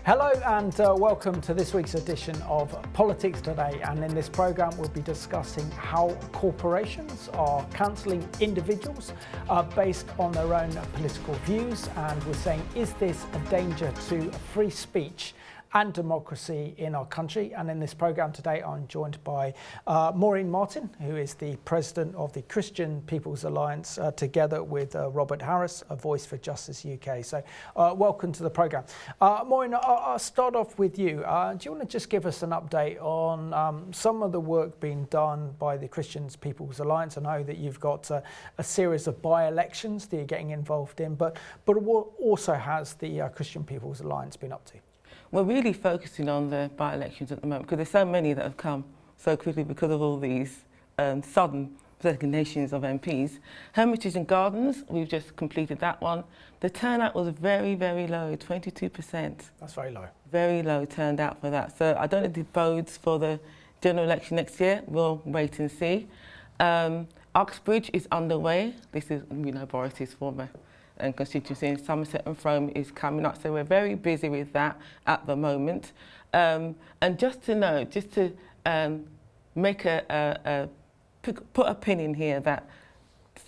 Hello and welcome to this week's edition of Politics Today, and in this programme we'll be discussing how corporations are cancelling individuals based on their own political views, and we're saying, is this a danger to free speech and democracy in our country? And in this programme today I'm joined by Maureen Martin, who is the President of the Christian People's Alliance, together with Robert Harris, a Voice for Justice UK. So welcome to the programme. Maureen, I'll start off with you. Do you want to just give us an update on some of the work being done by the Christian People's Alliance? I know that you've got a series of by-elections that you're getting involved in, but what also has the Christian People's Alliance been up to? We're really focusing on the by-elections at the moment because there's so many that have come so quickly because of all these sudden resignations of MPs. Hermitage and Gardens, we've just completed that one. The turnout was very, very low, 22%. That's very low. Very low turned out for that. So I don't know if it bodes for the general election next year. We'll wait and see. Uxbridge is underway. This is, Boris's former constituency in Somerset and Frome is coming up, so we're very busy with that at the moment. And just to know, just to make put a pin in here that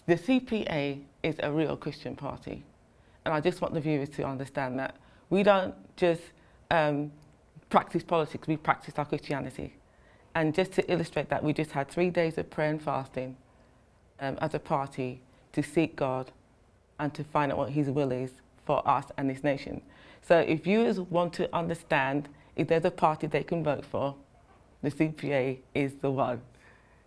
the CPA is a real Christian party, and I just want the viewers to understand that we don't just practice politics, we practice our Christianity. And just to illustrate that, we just had 3 days of prayer and fasting as a party to seek God and to find out what his will is for us and this nation. So if viewers want to understand if there's a party they can vote for, the CPA is the one.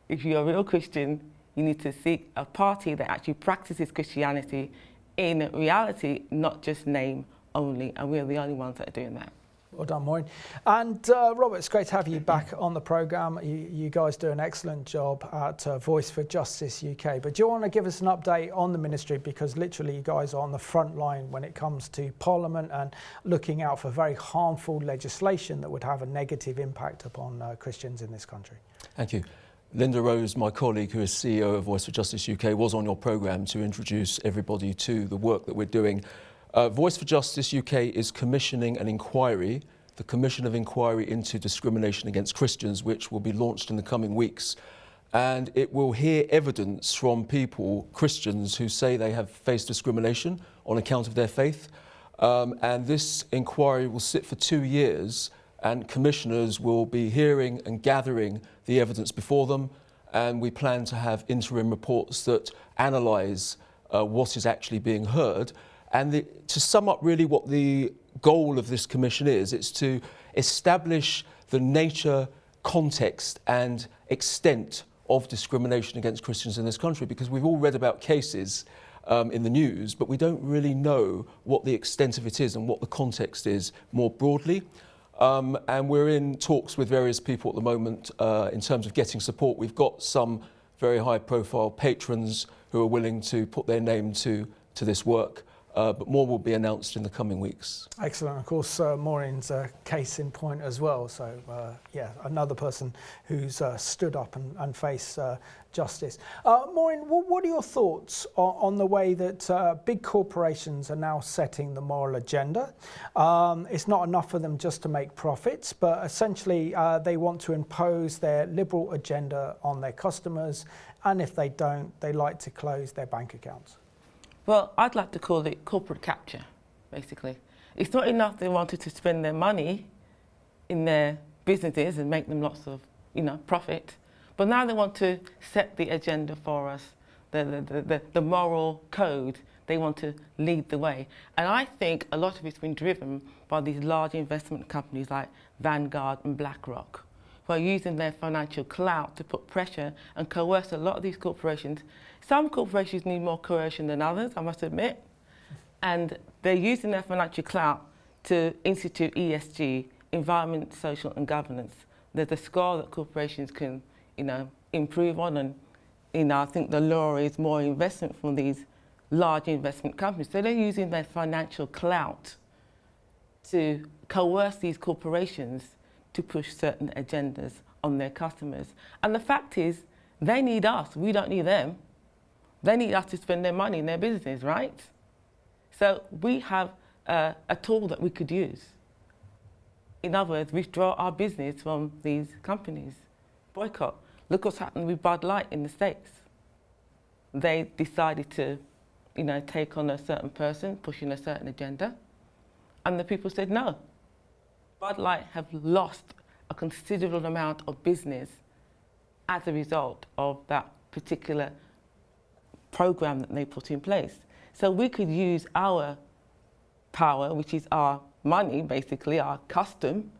If you're a real Christian, you need to seek a party that actually practices Christianity in reality, not just name only, and we're the only ones that are doing that. Well done, Maureen. And Robert, it's great to have you back on the programme. You guys do an excellent job at Voice for Justice UK. But do you want to give us an update on the ministry? Because literally you guys are on the front line when it comes to Parliament and looking out for very harmful legislation that would have a negative impact upon Christians in this country. Thank you. Linda Rose, my colleague who is CEO of Voice for Justice UK, was on your programme to introduce everybody to the work that we're doing. Voice for Justice UK is commissioning an inquiry, the Commission of Inquiry into Discrimination Against Christians, which will be launched in the coming weeks. And it will hear evidence from people, Christians, who say they have faced discrimination on account of their faith. And this inquiry will sit for 2 years, and commissioners will be hearing and gathering the evidence before them. And we plan to have interim reports that analyse what is actually being heard. And to sum up really what the goal of this commission is, it's to establish the nature, context and extent of discrimination against Christians in this country, because we've all read about cases in the news, but we don't really know what the extent of it is and what the context is more broadly. And we're in talks with various people at the moment in terms of getting support. We've got some very high profile patrons who are willing to put their name to this work. But more will be announced in the coming weeks. Excellent. Of course, Maureen's a case in point as well. So, yeah, another person who's stood up and faced justice. Maureen, what are your thoughts on the way that big corporations are now setting the moral agenda? It's not enough for them just to make profits, but essentially they want to impose their liberal agenda on their customers. And if they don't, they like to close their bank accounts. Well, I'd like to call it corporate capture, basically. It's not enough they wanted to spend their money in their businesses and make them lots of, profit, but now they want to set the agenda for us, the moral code. They want to lead the way. And I think a lot of it's been driven by these large investment companies like Vanguard and BlackRock, who are using their financial clout to put pressure and coerce a lot of these corporations. Some corporations need more coercion than others, I must admit, and they're using their financial clout to institute ESG, environment, social and governance. There's a score that corporations can, improve on, and I think the law is more investment from these large investment companies. So they're using their financial clout to coerce these corporations to push certain agendas on their customers. And the fact is, they need us, we don't need them. They need us to spend their money in their business, right? So we have a tool that we could use. in other words, withdraw our business from these companies. Boycott. Look what's happened with Bud Light in the States. They decided to, take on a certain person, pushing a certain agenda, and the people said no. Bud Light have lost a considerable amount of business as a result of that particular program that they put in place. So we could use our power, which is our money, basically, our custom,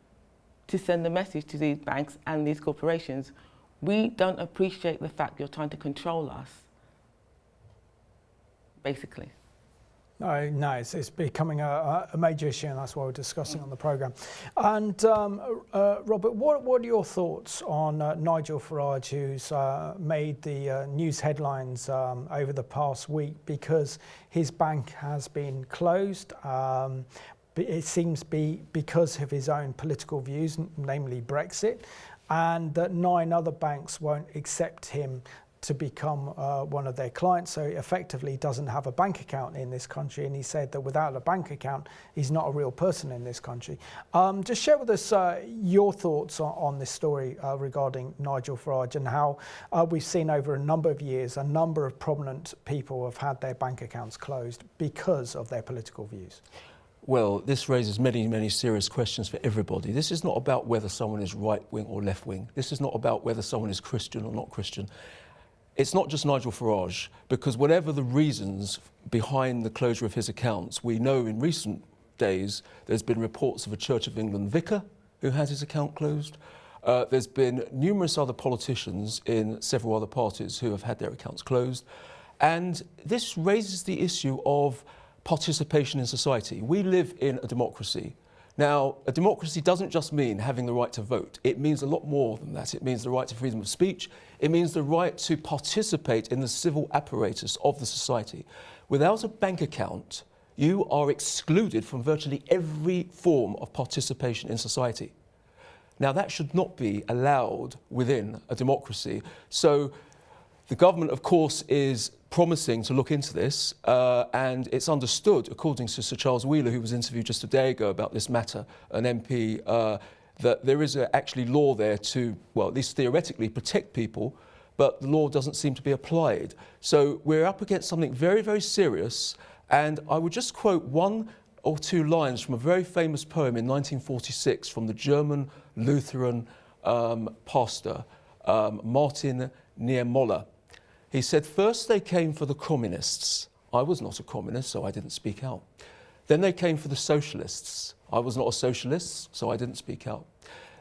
to send a message to these banks and these corporations. We don't appreciate the fact you're trying to control us, basically. No, it's becoming a major issue, and that's why we're discussing on the programme. And Robert, what are your thoughts on Nigel Farage, who's made the news headlines over the past week because his bank has been closed? It seems to be because of his own political views, namely Brexit, and that 9 other banks won't accept him to become one of their clients, so he effectively doesn't have a bank account in this country, and he said that without a bank account he's not a real person in this country. Just share with us your thoughts on this story regarding Nigel Farage, and how we've seen over a number of years a number of prominent people have had their bank accounts closed because of their political views. Well, this raises many, many serious questions for everybody. This is not about whether someone is right-wing or left-wing. This is not about whether someone is Christian or not Christian. It's not just Nigel Farage, because whatever the reasons behind the closure of his accounts, we know in recent days there's been reports of a Church of England vicar who had his account closed. There's been numerous other politicians in several other parties who have had their accounts closed. And this raises the issue of participation in society. We live in a democracy. Now, a democracy doesn't just mean having the right to vote. It means a lot more than that. It means the right to freedom of speech. It means the right to participate in the civil apparatus of the society. Without a bank account, you are excluded from virtually every form of participation in society. Now, that should not be allowed within a democracy. So the government, of course, is promising to look into this, and it's understood, according to Sir Charles Wheeler, who was interviewed just a day ago about this matter, an MP, that there is actually law there to, well, at least theoretically, protect people, but the law doesn't seem to be applied. So we're up against something very, very serious, and I would just quote 1 or 2 lines from a very famous poem in 1946 from the German Lutheran pastor, Martin Niemöller. He said, "First they came for the communists. I was not a communist, so I didn't speak out. Then they came for the socialists. I was not a socialist, so I didn't speak out.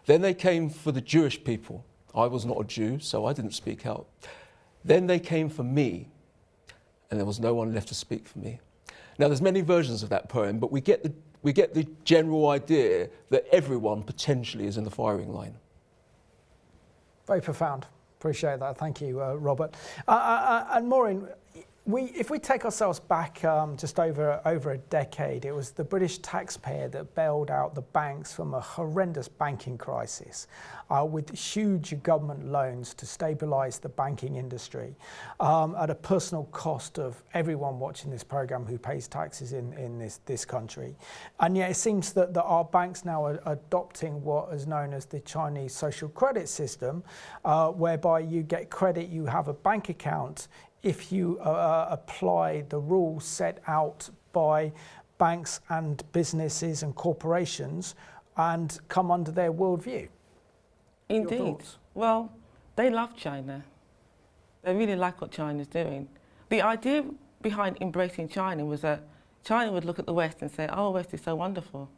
Then they came for the Jewish people. I was not a Jew, so I didn't speak out. Then they came for me, and there was no one left to speak for me." Now, there's many versions of that poem, but we get the general idea that everyone potentially is in the firing line. Very profound. Appreciate that. Thank you, Robert. And Maureen, if we take ourselves back just over a decade, it was the British taxpayer that bailed out the banks from a horrendous banking crisis with huge government loans to stabilise the banking industry at a personal cost of everyone watching this programme who pays taxes in this country. And yet it seems that our banks now are adopting what is known as the Chinese social credit system, whereby you get credit, you have a bank account, if you apply the rules set out by banks and businesses and corporations and come under their worldview. Indeed. Well, they love China. They really like what China's doing. The idea behind embracing China was that China would look at the West and say, "Oh, West is so wonderful.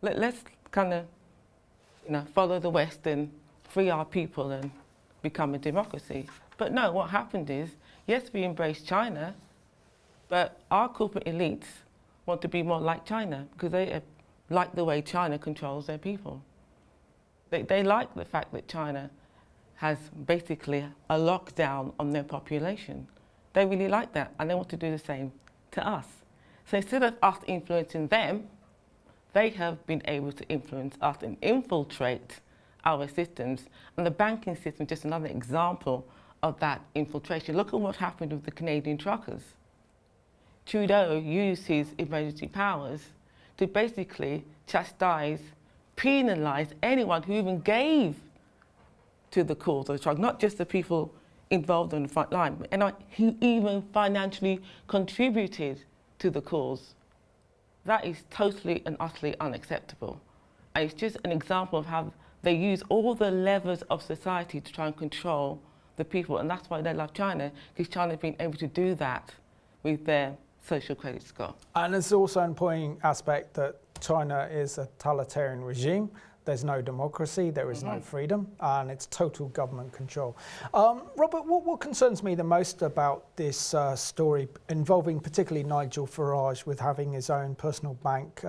Let's kind of, follow the West and free our people and become a democracy." But no, what happened is, yes, we embrace China, but our corporate elites want to be more like China because they like the way China controls their people. They like the fact that China has basically a lockdown on their population. They really like that, and they want to do the same to us. So instead of us influencing them, they have been able to influence us and infiltrate our systems. And the banking system is just another example of that infiltration. Look at what happened with the Canadian truckers. Trudeau used his emergency powers to basically chastise penalise anyone who even gave to the cause of the strike, not just the people involved on the front line, and who even financially contributed to the cause. That is totally and utterly unacceptable. And it's just an example of how they use all the levers of society to try and control the people. And that's why they love China, because China's been able to do that with their social credit score. And there's also an important aspect that China is a totalitarian regime. There's no democracy, there is no freedom, and it's total government control. Robert, what concerns me the most about this story involving particularly Nigel Farage with having his own personal bank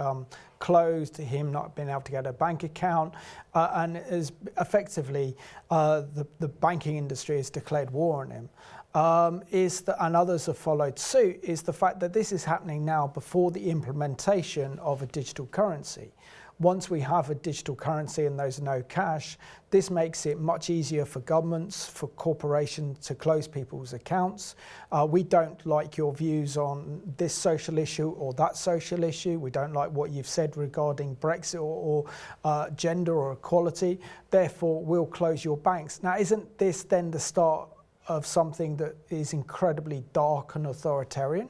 closed, him not being able to get a bank account, and is effectively the banking industry has declared war on him. And others have followed suit, is the fact that this is happening now before the implementation of a digital currency. Once we have a digital currency and there's no cash, this makes it much easier for governments, for corporations to close people's accounts. We don't like your views on this social issue or that social issue. We don't like what you've said regarding Brexit or gender or equality. Therefore, we'll close your banks. Now, isn't this then the start of something that is incredibly dark and authoritarian,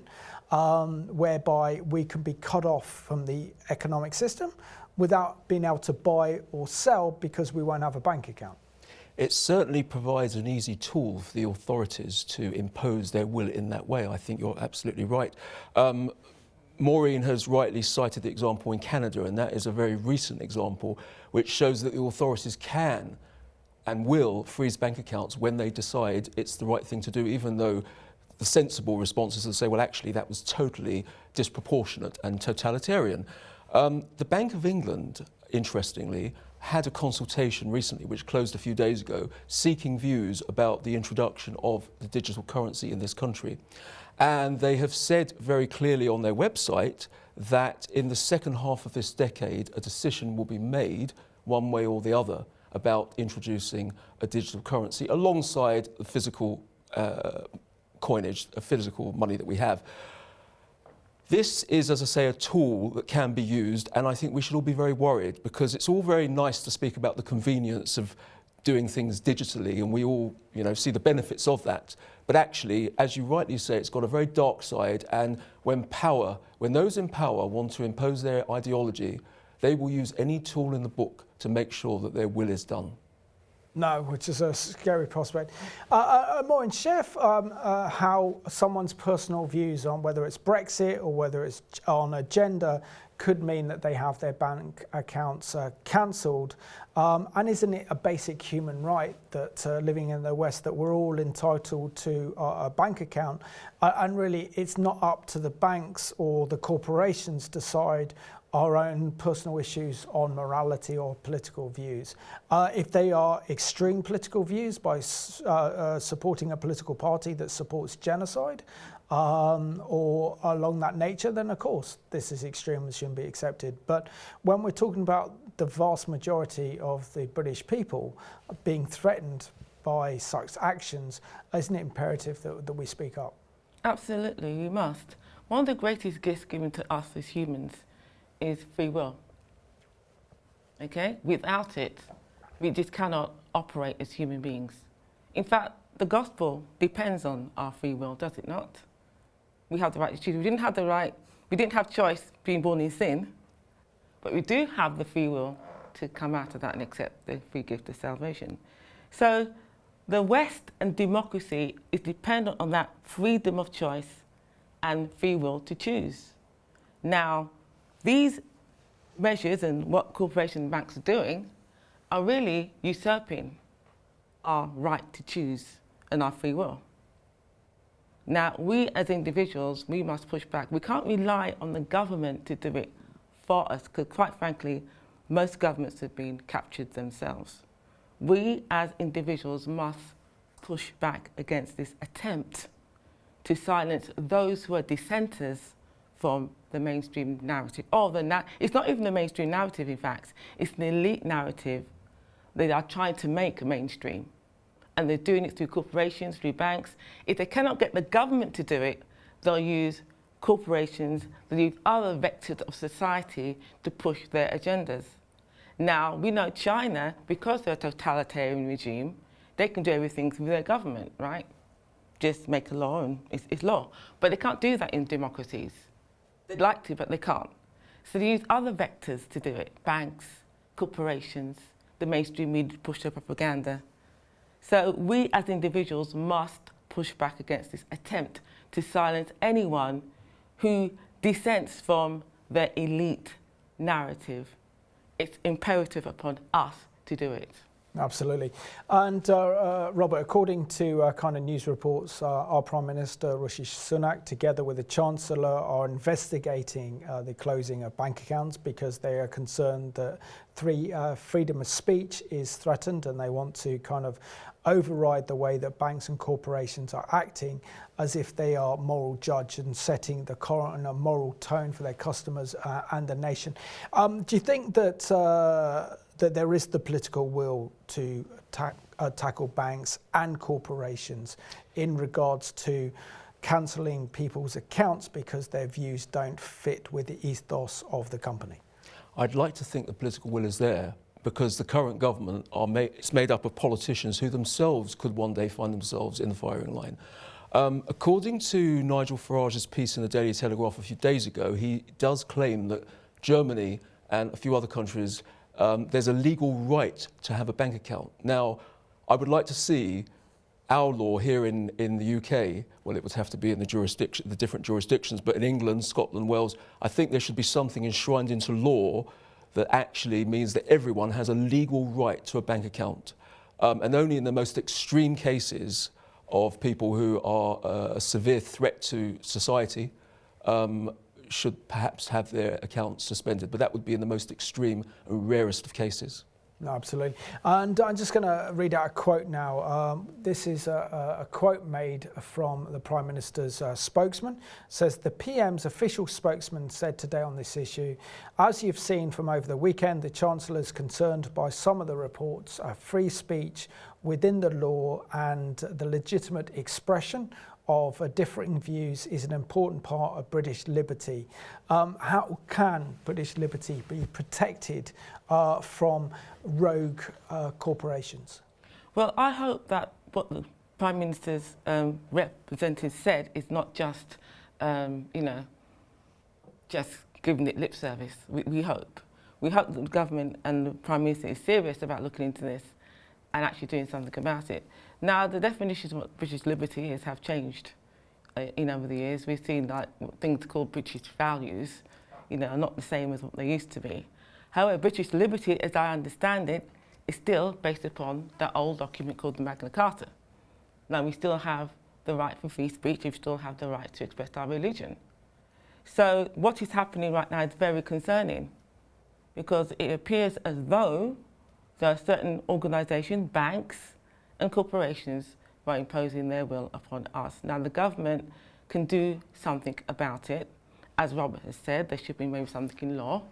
whereby we can be cut off from the economic system without being able to buy or sell because we won't have a bank account? It certainly provides an easy tool for the authorities to impose their will in that way. I think you're absolutely right. Maureen has rightly cited the example in Canada, and that is a very recent example which shows that the authorities can and will freeze bank accounts when they decide it's the right thing to do, even though the sensible response is to say, well, actually, that was totally disproportionate and totalitarian. The Bank of England, interestingly, had a consultation recently, which closed a few days ago, seeking views about the introduction of the digital currency in this country. And they have said very clearly on their website that in the second half of this decade, a decision will be made, one way or the other, about introducing a digital currency alongside the physical coinage, a physical money that we have. This is, as I say, a tool that can be used, and I think we should all be very worried, because it's all very nice to speak about the convenience of doing things digitally, and we all, see the benefits of that. But actually, as you rightly say, it's got a very dark side, and when those in power want to impose their ideology, they will use any tool in the book to make sure that their will is done. No, which is a scary prospect. Maureen, share how someone's personal views on whether it's Brexit or whether it's on a gender could mean that they have their bank accounts cancelled. And isn't it a basic human right that living in the West that we're all entitled to a bank account? And really, it's not up to the banks or the corporations to decide our own personal issues on morality or political views. If they are extreme political views by supporting a political party that supports genocide or along that nature, then of course this is extreme and shouldn't be accepted. But when we're talking about the vast majority of the British people being threatened by such actions, isn't it imperative that we speak up? Absolutely, we must. One of the greatest gifts given to us as humans is free will. Okay? Without it, we just cannot operate as human beings. In fact, the gospel depends on our free will, does it not? We have the right to choose. We didn't have choice being born in sin, but we do have the free will to come out of that and accept the free gift of salvation. So the West and democracy is dependent on that freedom of choice and free will to choose. Now, these measures and what corporations and banks are doing are really usurping our right to choose and our free will. Now, we as individuals, we must push back. We can't rely on the government to do it for us, because quite frankly, most governments have been captured themselves. We as individuals must push back against this attempt to silence those who are dissenters from the mainstream narrative. It's not even the mainstream narrative, in fact. It's the elite narrative they are trying to make mainstream. And they're doing it through corporations, through banks. If they cannot get the government to do it, they'll use corporations, they'll use other vectors of society to push their agendas. Now, we know China, because they're a totalitarian regime, they can do everything through their government, right? Just make a law and it's law. But they can't do that in democracies. They'd like to, but they can't. So they use other vectors to do it. Banks, corporations, the mainstream media to push their propaganda. So we as individuals must push back against this attempt to silence anyone who dissents from their elite narrative. It's imperative upon us to do it. Absolutely. And Robert, according to kind of news reports, our Prime Minister, Rishi Sunak, together with the Chancellor, are investigating the closing of bank accounts because they are concerned that freedom of speech is threatened, and they want to kind of override the way that banks and corporations are acting as if they are moral judge and setting the current moral tone for their customers and the nation. Do you think that that there is the political will to tackle banks and corporations in regards to cancelling people's accounts because their views don't fit with the ethos of the company? I'd like to think the political will is there, because the current government is made up of politicians who themselves could one day find themselves in the firing line. According to Nigel Farage's piece in the Daily Telegraph a few days ago, he does claim that Germany and a few other countries, there's a legal right to have a bank account. Now, I would like to see our law here in the UK, well, it would have to be in the different jurisdictions, but in England, Scotland, Wales, I think there should be something enshrined into law that actually means that everyone has a legal right to a bank account. And only in the most extreme cases of people who are a severe threat to society should perhaps have their accounts suspended. But that would be in the most extreme and rarest of cases. No, absolutely. And I'm just going to read out a quote now. This is a quote made from the Prime Minister's spokesman. It says, the PM's official spokesman said today on this issue, as you've seen from over the weekend, the Chancellor is concerned by some of the reports of free speech within the law, and the legitimate expression of differing views is an important part of British liberty. How can British liberty be protected from rogue corporations? Well, I hope that what the Prime Minister's representative said is not just, just giving it lip service. We hope. We hope that the government and the Prime Minister is serious about looking into this and actually doing something about it. Now, the definitions of what British liberty is have changed over the years. We've seen like things called British values, are not the same as what they used to be. However, British liberty, as I understand it, is still based upon that old document called the Magna Carta. Now, we still have the right for free speech, we still have the right to express our religion. So what is happening right now is very concerning, because it appears as though there are certain organisations, banks and corporations who are imposing their will upon us. Now, the government can do something about it. As Robert has said, there should be maybe something in law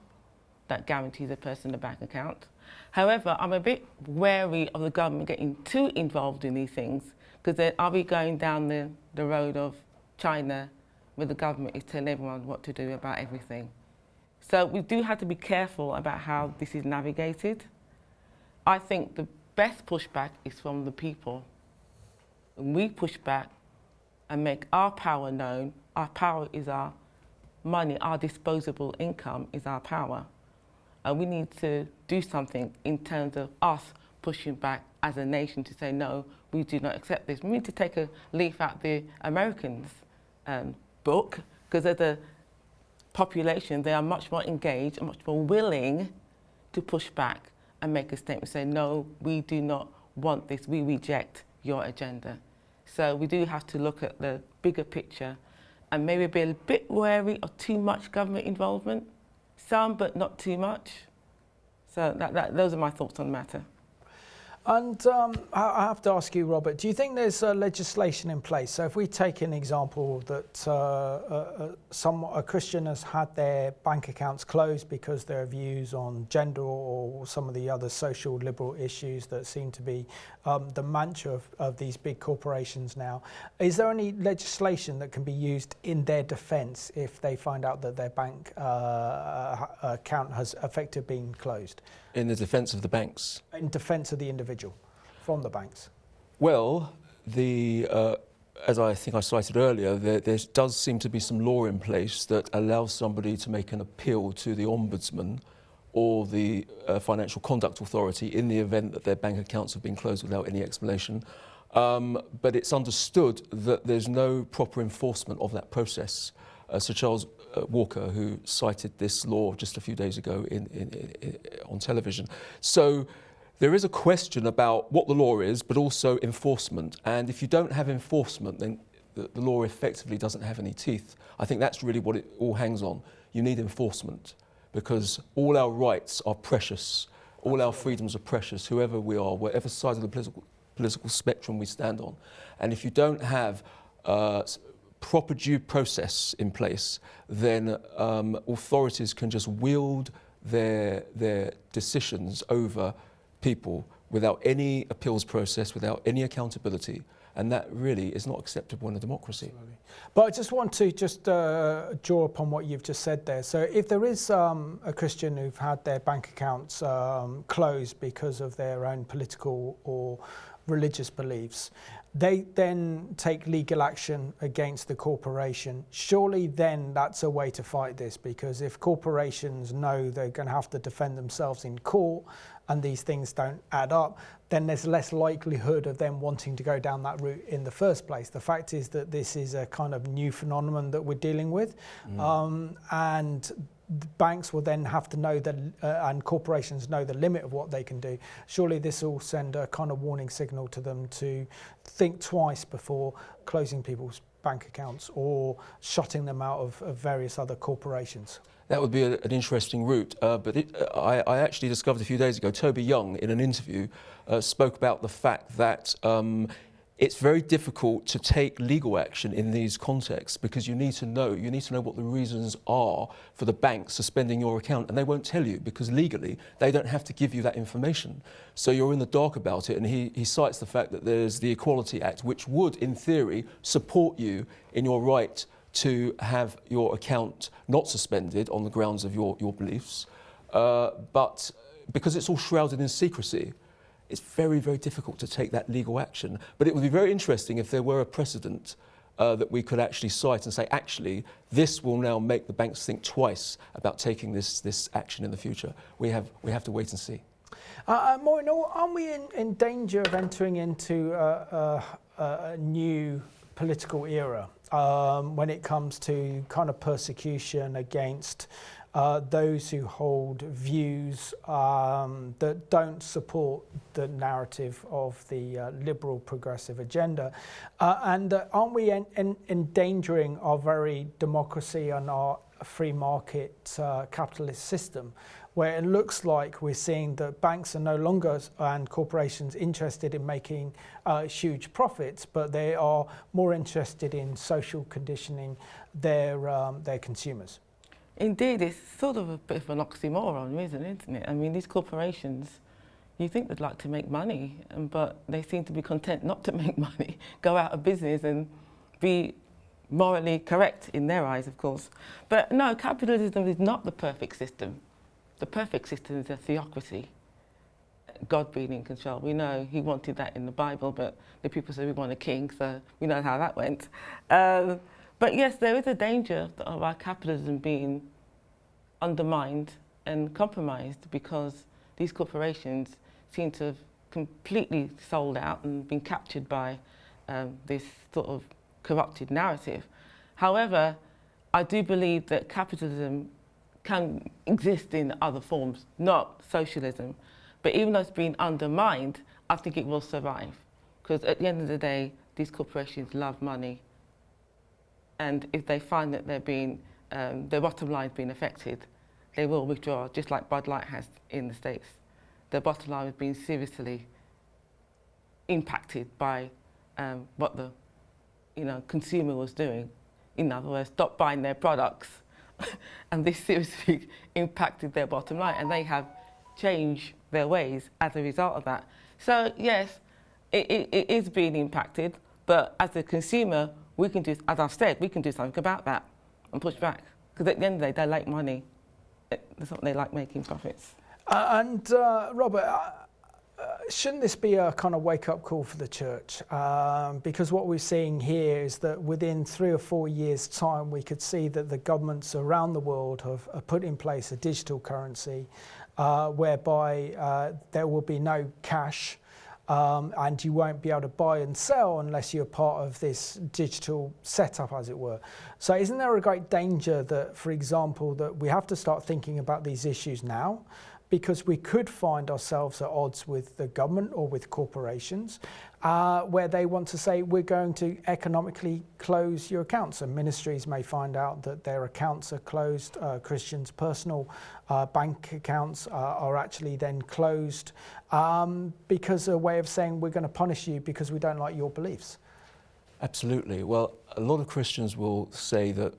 that guarantees a person a bank account. However, I'm a bit wary of the government getting too involved in these things, because then are we going down the road of China, where the government is telling everyone what to do about everything? So we do have to be careful about how this is navigated. I think the best pushback is from the people. When we push back and make our power known, our power is our money, our disposable income is our power. And we need to do something in terms of us pushing back as a nation to say, no, we do not accept this. We need to take a leaf out the Americans' book, because as a population, they are much more engaged and much more willing to push back and make a statement, say, no, we do not want this, we reject your agenda. So we do have to look at the bigger picture and maybe be a bit wary of too much government involvement, some but not too much. So those are my thoughts on the matter. And I have to ask you, Robert, do you think there's legislation in place? So if we take an example that a Christian has had their bank accounts closed because their views on gender or some of the other social liberal issues that seem to be the mantra of these big corporations now, is there any legislation that can be used in their defence if they find out that their bank account has effectively been closed? In the defence of the banks? In defence of the individual from the banks? Well, as I think I cited earlier, there does seem to be some law in place that allows somebody to make an appeal to the Ombudsman or the Financial Conduct Authority in the event that their bank accounts have been closed without any explanation. But it's understood that there's no proper enforcement of that process. Sir Charles Walker, who cited this law just a few days ago on television. So there is a question about what the law is, but also enforcement. And if you don't have enforcement, then the law effectively doesn't have any teeth. I think that's really what it all hangs on. You need enforcement, because all our rights are precious, all our freedoms are precious, whoever we are, whatever side of the political spectrum we stand on. And if you don't have proper due process in place, then authorities can just wield their decisions over people without any appeals process, without any accountability, and that really is not acceptable in a democracy. Absolutely. But I just want to draw upon what you've just said there. So if there is a Christian who've had their bank accounts closed because of their own political or religious beliefs, they then take legal action against the corporation. Surely then that's a way to fight this, because if corporations know they're going to have to defend themselves in court and these things don't add up, then there's less likelihood of them wanting to go down that route in the first place. The fact is that this is a kind of new phenomenon that we're dealing with, and banks will then have to know that, and corporations know the limit of what they can do. Surely this will send a kind of warning signal to them to think twice before closing people's bank accounts or shutting them out of various other corporations. That would be an interesting route, but I actually discovered a few days ago, Toby Young, in an interview, spoke about the fact that it's very difficult to take legal action in these contexts, because you need to know what the reasons are for the bank suspending your account, and they won't tell you because legally they don't have to give you that information. So you're in the dark about it, and he cites the fact that there's the Equality Act, which would, in theory, support you in your right to have your account not suspended on the grounds of your beliefs, but because it's all shrouded in secrecy, it's very, very difficult to take that legal action. But it would be very interesting if there were a precedent that we could actually cite and say, actually, this will now make the banks think twice about taking this action in the future. We have to wait and see. Maureen, aren't we in danger of entering into a new political era when it comes to kind of persecution against those who hold views that don't support the narrative of the liberal progressive agenda? And aren't we endangering our very democracy and our free market capitalist system, where it looks like we're seeing that banks are no longer, and corporations, interested in making huge profits, but they are more interested in social conditioning their consumers? Indeed, it's sort of a bit of an oxymoron, isn't it? I mean, these corporations, you think they'd like to make money, but they seem to be content not to make money, go out of business and be morally correct in their eyes, of course. But no, capitalism is not the perfect system. The perfect system is a theocracy, God being in control. We know he wanted that in the Bible, but the people said we want a king, so we know how that went. But yes, there is a danger of our capitalism being undermined and compromised, because these corporations seem to have completely sold out and been captured by this sort of corrupted narrative. However, I do believe that capitalism can exist in other forms, not socialism. But even though it's been undermined, I think it will survive. Because at the end of the day, these corporations love money. And if they find that they're being, their bottom line is being affected, they will withdraw, just like Bud Light has in the States. Their bottom line is being seriously impacted by what the consumer was doing. In other words, stop buying their products, and this seriously impacted their bottom line, and they have changed their ways as a result of that. So yes, it is being impacted, but as a consumer, we can do, as I've said, we can do something about that and push back. Because at the end of the day, they like money. That's what they like, making profits. Robert, shouldn't this be a kind of wake-up call for the church? Because what we're seeing here is that within 3 or 4 years' time, we could see that the governments around the world have put in place a digital currency whereby there will be no cash, and you won't be able to buy and sell unless you're part of this digital setup, as it were. So isn't there a great danger that, for example, that we have to start thinking about these issues now? Because we could find ourselves at odds with the government or with corporations where they want to say, we're going to economically close your accounts. And ministries may find out that their accounts are closed. Christians' personal bank accounts are actually then closed because a way of saying, we're going to punish you because we don't like your beliefs. Absolutely. Well, a lot of Christians will say that,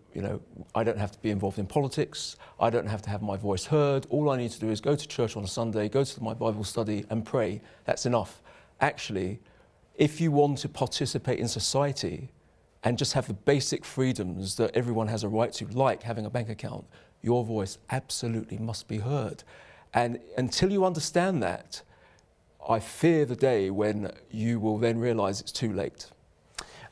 I don't have to be involved in politics. I don't have to have my voice heard. All I need to do is go to church on a Sunday, go to my Bible study and pray. That's enough. Actually, if you want to participate in society and just have the basic freedoms that everyone has a right to, like having a bank account, your voice absolutely must be heard. And until you understand that, I fear the day when you will then realise it's too late.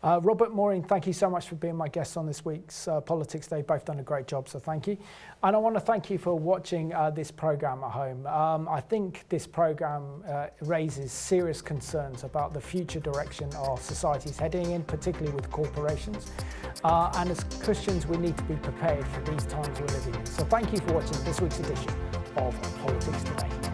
Robert, Maureen, thank you so much for being my guests on this week's Politics Day. Both done a great job, so thank you. And I want to thank you for watching this programme at home. I think this programme raises serious concerns about the future direction our society is heading in, particularly with corporations. And as Christians, we need to be prepared for these times we're living in. So thank you for watching this week's edition of Politics Today.